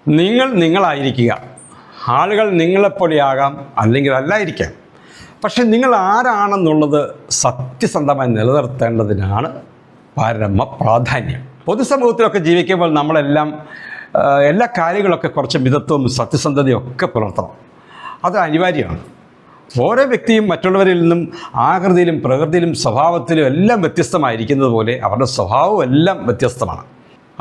നിങ്ങൾ നിങ്ങളായിരിക്കുക. ആളുകൾ നിങ്ങളെപ്പോലെയാകാം, അല്ലെങ്കിൽ അല്ലായിരിക്കാം. പക്ഷെ നിങ്ങൾ ആരാണെന്നുള്ളത് സത്യസന്ധമായി നിലനിർത്തേണ്ടതിനാണ് പരമ പ്രാധാന്യം. പൊതുസമൂഹത്തിലൊക്കെ ജീവിക്കുമ്പോൾ നമ്മളെല്ലാം എല്ലാ കാര്യങ്ങളൊക്കെ കുറച്ച് മിതത്വവും സത്യസന്ധതയും ഒക്കെ പുലർത്തണം. അത് അനിവാര്യമാണ്. ഓരോ വ്യക്തിയും മറ്റുള്ളവരിൽ നിന്നും ആകൃതിയിലും പ്രകൃതിയിലും സ്വഭാവത്തിലും എല്ലാം വ്യത്യസ്തമായിരിക്കുന്നത് പോലെ അവരുടെ സ്വഭാവവും എല്ലാം വ്യത്യസ്തമാണ്.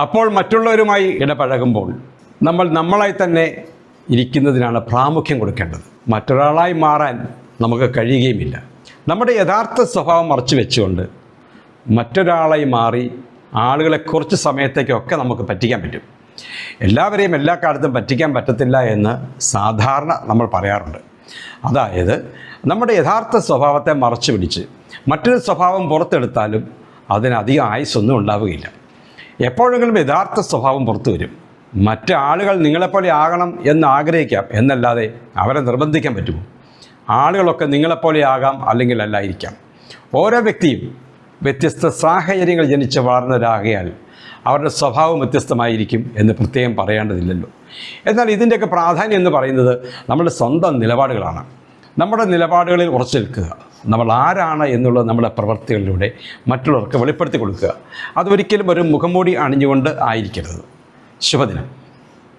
അപ്പോൾ മറ്റുള്ളവരുമായി ഇടപഴകുമ്പോൾ നമ്മൾ നമ്മളായി തന്നെ ഇരിക്കുന്നതിനാണ് പ്രാമുഖ്യം കൊടുക്കേണ്ടത്. മറ്റൊരാളായി മാറാൻ നമുക്ക് കഴിയുകയുമില്ല. നമ്മുടെ യഥാർത്ഥ സ്വഭാവം മറച്ചു വെച്ചുകൊണ്ട് മറ്റൊരാളായി മാറി ആളുകളെ കുറച്ച് സമയത്തേക്കൊക്കെ നമുക്ക് പറ്റിക്കാൻ പറ്റും. എല്ലാവരെയും എല്ലാ കാലത്തും പറ്റിക്കാൻ പറ്റത്തില്ല എന്ന് സാധാരണ നമ്മൾ പറയാറുണ്ട്. അതായത് നമ്മുടെ യഥാർത്ഥ സ്വഭാവത്തെ മറച്ചു പിടിച്ച് മറ്റൊരു സ്വഭാവം പുറത്തെടുത്താലും അതിനധികം ആയുസ്സൊന്നും ഉണ്ടാവുകയില്ല. എപ്പോഴെങ്കിലും യഥാർത്ഥ സ്വഭാവം പുറത്തു വരും. മറ്റ് ആളുകൾ നിങ്ങളെപ്പോലെ ആകണം എന്ന് ആഗ്രഹിക്കാം, എന്നല്ലാതെ അവരെ നിർബന്ധിക്കാൻ പറ്റുമോ? ആളുകളൊക്കെ നിങ്ങളെപ്പോലെ ആകാം, അല്ലെങ്കിൽ അല്ലായിരിക്കാം. ഓരോ വ്യക്തിയും വ്യത്യസ്ത സാഹചര്യങ്ങൾ ജനിച്ച് വളർന്നവരാകയാൽ അവരുടെ സ്വഭാവം വ്യത്യസ്തമായിരിക്കും എന്ന് പ്രത്യേകം പറയേണ്ടതില്ലല്ലോ. എന്നാൽ ഇതിൻ്റെയൊക്കെ പ്രാധാന്യം എന്ന് പറയുന്നത് നമ്മുടെ സ്വന്തം നിലപാടുകളാണ്. നമ്മുടെ നിലപാടുകളിൽ ഉറച്ചു നിൽക്കുക. നമ്മൾ ആരാണ് എന്നുള്ളത് നമ്മുടെ പ്രവൃത്തികളിലൂടെ മറ്റുള്ളവർക്ക് വെളിപ്പെടുത്തി കൊടുക്കുക. അതൊരിക്കലും ഒരു മുഖംമൂടി അണിഞ്ഞുകൊണ്ട് ആയിരിക്കരുത്. ശുഭദിനം.